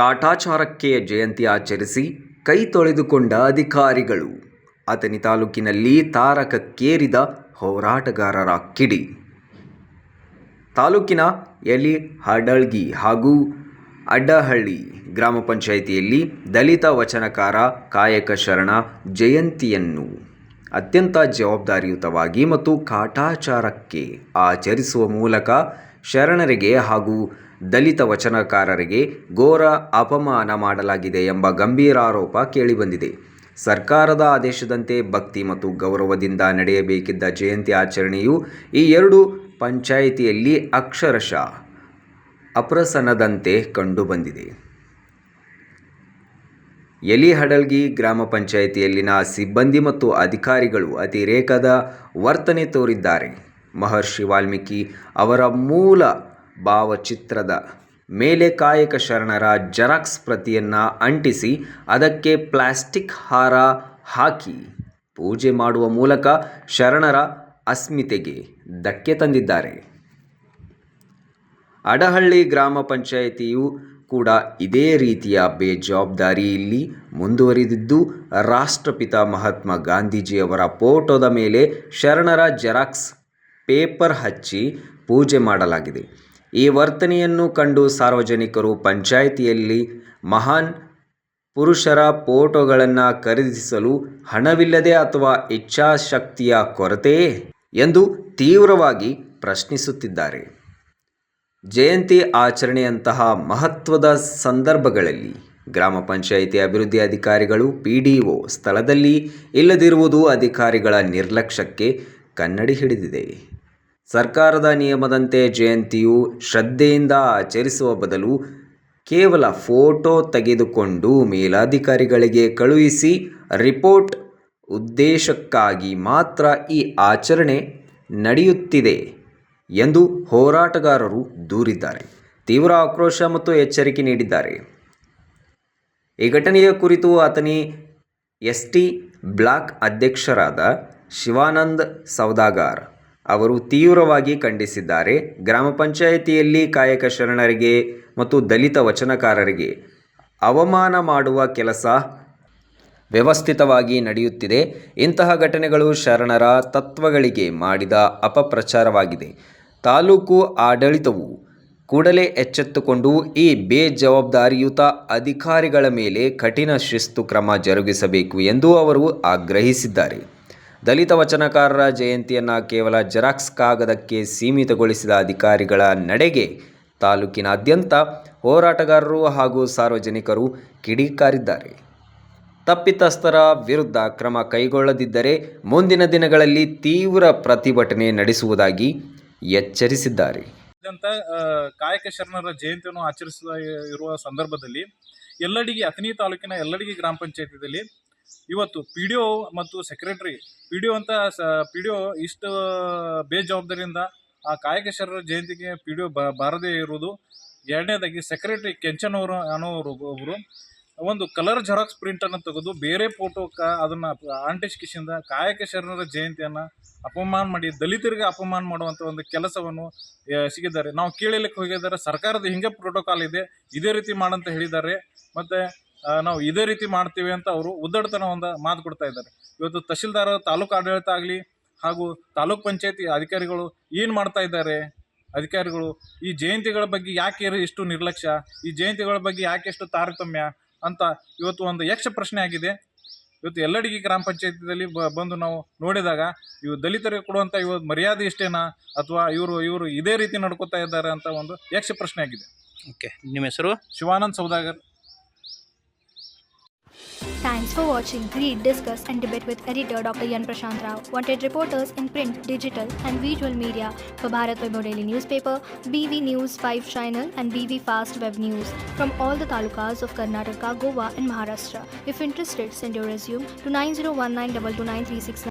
ಕಾಟಾಚಾರಕ್ಕೆ ಜಯಂತಿ ಆಚರಿಸಿ ಕೈ ತೊಳೆದುಕೊಂಡ ಅಧಿಕಾರಿಗಳು. ಅಥಣಿ ತಾಲೂಕಿನಲ್ಲಿ ತಾರಕಕ್ಕೇರಿದ ಹೋರಾಟಗಾರರ ಕಿಡಿ. ತಾಲೂಕಿನ ಯಲಿಹಡಳ್ಗಿ ಹಾಗೂ ಅಡ್ಡಹಳ್ಳಿ ಗ್ರಾಮ ಪಂಚಾಯಿತಿಯಲ್ಲಿ ದಲಿತ ವಚನಕಾರ ಕಾಯಕ ಶರಣ ಜಯಂತಿಯನ್ನು ಅತ್ಯಂತ ಜವಾಬ್ದಾರಿಯುತವಾಗಿ ಮತ್ತು ಕಾಟಾಚಾರಕ್ಕೆ ಆಚರಿಸುವ ಮೂಲಕ ಶರಣರಿಗೆ ಹಾಗೂ ದಲಿತ ವಚನಕಾರರಿಗೆ ಘೋರ ಅಪಮಾನ ಮಾಡಲಾಗಿದೆ ಎಂಬ ಗಂಭೀರ ಆರೋಪ ಕೇಳಿಬಂದಿದೆ. ಸರ್ಕಾರದ ಆದೇಶದಂತೆ ಭಕ್ತಿ ಮತ್ತು ಗೌರವದಿಂದ ನಡೆಯಬೇಕಿದ್ದ ಜಯಂತಿ ಆಚರಣೆಯು ಈ ಎರಡು ಪಂಚಾಯಿತಿಯಲ್ಲಿ ಅಕ್ಷರಶಃ ಅಪ್ರಸನ್ನದಂತೆ ಕಂಡುಬಂದಿದೆ. ಯಲಿಹಡಳ್ಗಿ ಗ್ರಾಮ ಪಂಚಾಯಿತಿಯಲ್ಲಿನ ಸಿಬ್ಬಂದಿ ಮತ್ತು ಅಧಿಕಾರಿಗಳು ಅತಿರೇಕದ ವರ್ತನೆ ತೋರಿದ್ದಾರೆ. ಮಹರ್ಷಿ ವಾಲ್ಮೀಕಿ ಅವರ ಮೂಲ ಭಾವಚಿತ್ರದ ಮೇಲೆ ಕಾಯಕ ಶರಣರ ಜೆರಾಕ್ಸ್ ಪ್ರತಿಯನ್ನು ಅಂಟಿಸಿ ಅದಕ್ಕೆ ಪ್ಲಾಸ್ಟಿಕ್ ಹಾರ ಹಾಕಿ ಪೂಜೆ ಮಾಡುವ ಮೂಲಕ ಶರಣರ ಅಸ್ಮಿತೆಗೆ ಧಕ್ಕೆ ತಂದಿದ್ದಾರೆ. ಅಡಹಳ್ಳಿ ಗ್ರಾಮ ಪಂಚಾಯಿತಿಯು ಕೂಡ ಇದೇ ರೀತಿಯ ಬೇಜವಾಬ್ದಾರಿಯಲ್ಲಿ ಮುಂದುವರಿದಿದ್ದು, ರಾಷ್ಟ್ರಪಿತ ಮಹಾತ್ಮ ಗಾಂಧೀಜಿಯವರ ಫೋಟೋದ ಮೇಲೆ ಶರಣರ ಜೆರಾಕ್ಸ್ ಪೇಪರ್ ಹಚ್ಚಿ ಪೂಜೆ ಮಾಡಲಾಗಿದೆ. ಈ ವರ್ತನೆಯನ್ನು ಕಂಡು ಸಾರ್ವಜನಿಕರು ಪಂಚಾಯಿತಿಯಲ್ಲಿ ಮಹಾನ್ ಪುರುಷರ ಫೋಟೋಗಳನ್ನು ಖರೀದಿಸಲು ಹಣವಿಲ್ಲದೆ ಅಥವಾ ಇಚ್ಛಾಶಕ್ತಿಯ ಕೊರತೆಯೇ ಎಂದು ತೀವ್ರವಾಗಿ ಪ್ರಶ್ನಿಸುತ್ತಿದ್ದಾರೆ. ಜಯಂತಿ ಆಚರಣೆಯಂತಹ ಮಹತ್ವದ ಸಂದರ್ಭಗಳಲ್ಲಿ ಗ್ರಾಮ ಪಂಚಾಯಿತಿ ಅಭಿವೃದ್ಧಿ ಅಧಿಕಾರಿಗಳು PDO ಸ್ಥಳದಲ್ಲಿ ಇಲ್ಲದಿರುವುದು ಅಧಿಕಾರಿಗಳ ನಿರ್ಲಕ್ಷ್ಯಕ್ಕೆ ಕನ್ನಡಿ ಹಿಡಿದಿದೆ. ಸರ್ಕಾರದ ನಿಯಮದಂತೆ ಜಯಂತಿಯು ಶ್ರದ್ಧೆಯಿಂದ ಆಚರಿಸುವ ಬದಲು ಕೇವಲ ಫೋಟೋ ತೆಗೆದುಕೊಂಡು ಮೇಲಧಿಕಾರಿಗಳಿಗೆ ಕಳುಹಿಸಿ ರಿಪೋರ್ಟ್ ಉದ್ದೇಶಕ್ಕಾಗಿ ಮಾತ್ರ ಈ ಆಚರಣೆ ನಡೆಯುತ್ತಿದೆ ಎಂದು ಹೋರಾಟಗಾರರು ದೂರಿದ್ದಾರೆ. ತೀವ್ರ ಆಕ್ರೋಶ ಮತ್ತು ಎಚ್ಚರಿಕೆ ನೀಡಿದ್ದಾರೆ. ಈ ಘಟನೆಯ ಕುರಿತು ಅಥಣಿ ST ಬ್ಲಾಕ್ ಅಧ್ಯಕ್ಷರಾದ ಶಿವಾನಂದ ಸೌದಾಗರ್ ಅವರು ತೀವ್ರವಾಗಿ ಖಂಡಿಸಿದ್ದಾರೆ. ಗ್ರಾಮ ಪಂಚಾಯಿತಿಯಲ್ಲಿ ಕಾಯಕ ಶರಣರಿಗೆ ಮತ್ತು ದಲಿತ ವಚನಕಾರರಿಗೆ ಅವಮಾನ ಮಾಡುವ ಕೆಲಸ ವ್ಯವಸ್ಥಿತವಾಗಿ ನಡೆಯುತ್ತಿದೆ. ಇಂತಹ ಘಟನೆಗಳು ಶರಣರ ತತ್ವಗಳಿಗೆ ಮಾಡಿದ ಅಪಪ್ರಚಾರವಾಗಿದೆ. ತಾಲೂಕು ಆಡಳಿತವು ಕೂಡಲೇ ಎಚ್ಚೆತ್ತುಕೊಂಡು ಈ ಬೇಜವಾಬ್ದಾರಿಯುತ ಅಧಿಕಾರಿಗಳ ಮೇಲೆ ಕಠಿಣ ಶಿಸ್ತು ಕ್ರಮ ಜರುಗಿಸಬೇಕು ಎಂದು ಅವರು ಆಗ್ರಹಿಸಿದ್ದಾರೆ. ದಲಿತ ವಚನಕಾರರ ಜಯಂತಿಯನ್ನು ಕೇವಲ ಜೆರಾಕ್ಸ್ ಕಾಗದಕ್ಕೆ ಸೀಮಿತಗೊಳಿಸಿದ ಅಧಿಕಾರಿಗಳ ನಡೆಗೆ ತಾಲೂಕಿನಾದ್ಯಂತ ಹೋರಾಟಗಾರರು ಹಾಗೂ ಸಾರ್ವಜನಿಕರು ಕಿಡಿಕಾರಿದ್ದಾರೆ. ತಪ್ಪಿತಸ್ಥರ ವಿರುದ್ಧ ಕ್ರಮ ಕೈಗೊಳ್ಳದಿದ್ದರೆ ಮುಂದಿನ ದಿನಗಳಲ್ಲಿ ತೀವ್ರ ಪ್ರತಿಭಟನೆ ನಡೆಸುವುದಾಗಿ ಎಚ್ಚರಿಸಿದ್ದಾರೆ. ಕಾಯಕ ಶರಣರ ಜಯಂತಿಯನ್ನು ಆಚರಿಸಿರುವ ಸಂದರ್ಭದಲ್ಲಿ ಅಥಣಿ ತಾಲೂಕಿನ ಯಲ್ಲಡಗಿ ಗ್ರಾಮ ಪಂಚಾಯತಿಯಲ್ಲಿ ಇವತ್ತು PDO ಮತ್ತು ಸೆಕ್ರೆಟರಿ PDO ಇಷ್ಟು ಬೇಜವಾಬ್ದಾರಿಯಿಂದ ಆ ಕಾಯಕ ಶರಣರ ಜಯಂತಿಗೆ PDO ಬಾರದೇ ಇರುವುದು. ಎರಡನೇದಾಗಿ ಸೆಕ್ರೆಟರಿ ಕೆಂಚನ್ ಅನ್ನೋರು ಒಬ್ಬರು ಒಂದು ಕಲರ್ ಜೆರಾಕ್ಸ್ ಪ್ರಿಂಟನ್ನು ತೆಗೆದು ಬೇರೆ ಫೋಟೋ ಅದನ್ನು ಅಂಟಿಸಿಕಿಸಿಂದ ಕಾಯಕ ಶರಣರ ಜಯಂತಿಯನ್ನು ಅಪಮಾನ ಮಾಡಿ ದಲಿತರಿಗೆ ಅಪಮಾನ ಮಾಡುವಂಥ ಒಂದು ಕೆಲಸವನ್ನು ಸಿಗಿದ್ದಾರೆ. ನಾವು ಕೇಳಲಿಕ್ಕೆ ಹೋಗಿದ್ದಾರೆ, ಸರ್ಕಾರದ ಹಿಂಗೆ ಪ್ರೋಟೋಕಾಲ್ ಇದೆ, ಇದೇ ರೀತಿ ಮಾಡಂತ ಹೇಳಿದ್ದಾರೆ. ಮತ್ತು ನಾವು ಇದೇ ರೀತಿ ಮಾಡ್ತೀವಿ ಅಂತ ಅವರು ಉದ್ದಡತನ ಒಂದು ಮಾತು ಕೊಡ್ತಾ ಇದ್ದಾರೆ. ಇವತ್ತು ತಹಶೀಲ್ದಾರ್, ತಾಲೂಕು ಆಡಳಿತ ಆಗಲಿ ಹಾಗೂ ತಾಲೂಕ್ ಪಂಚಾಯತಿ ಅಧಿಕಾರಿಗಳು ಏನು ಮಾಡ್ತಾ ಇದ್ದಾರೆ? ಅಧಿಕಾರಿಗಳು ಈ ಜಯಂತಿಗಳ ಬಗ್ಗೆ ಯಾಕೆ ಇಷ್ಟು ನಿರ್ಲಕ್ಷ್ಯ, ಈ ಜಯಂತಿಗಳ ಬಗ್ಗೆ ಯಾಕೆ ಎಷ್ಟು ತಾರತಮ್ಯ ಅಂತ ಇವತ್ತು ಒಂದು ಯಕ್ಷ ಪ್ರಶ್ನೆ ಆಗಿದೆ. ಇವತ್ತು ಯಲ್ಲಡಗಿ ಗ್ರಾಮ ಪಂಚಾಯತಿಯಲ್ಲಿ ಬಂದು ನಾವು ನೋಡಿದಾಗ ಇವು ದಲಿತರಿಗೆ ಕೊಡುವಂಥ ಇವತ್ತು ಮರ್ಯಾದೆ ಇಷ್ಟೇನಾ ಅಥವಾ ಇವರು ಇದೇ ರೀತಿ ನಡ್ಕೋತಾ ಇದ್ದಾರೆ ಅಂತ ಒಂದು ಯಕ್ಷ ಪ್ರಶ್ನೆ ಆಗಿದೆ. ಓಕೆ, ನಿಮ್ಮ ಹೆಸರು? Shivanand Saudagar. Thanks for watching Read, Discuss and Debate with editor Dr. Yan Prashant Rao. Wanted reporters in print, digital and visual media for Bharat Vaibhav Daily Newspaper, BV News 5 Channel and BV Fast Web News from all the talukas of Karnataka, Goa and Maharashtra. If interested, send your resume to 9019229369.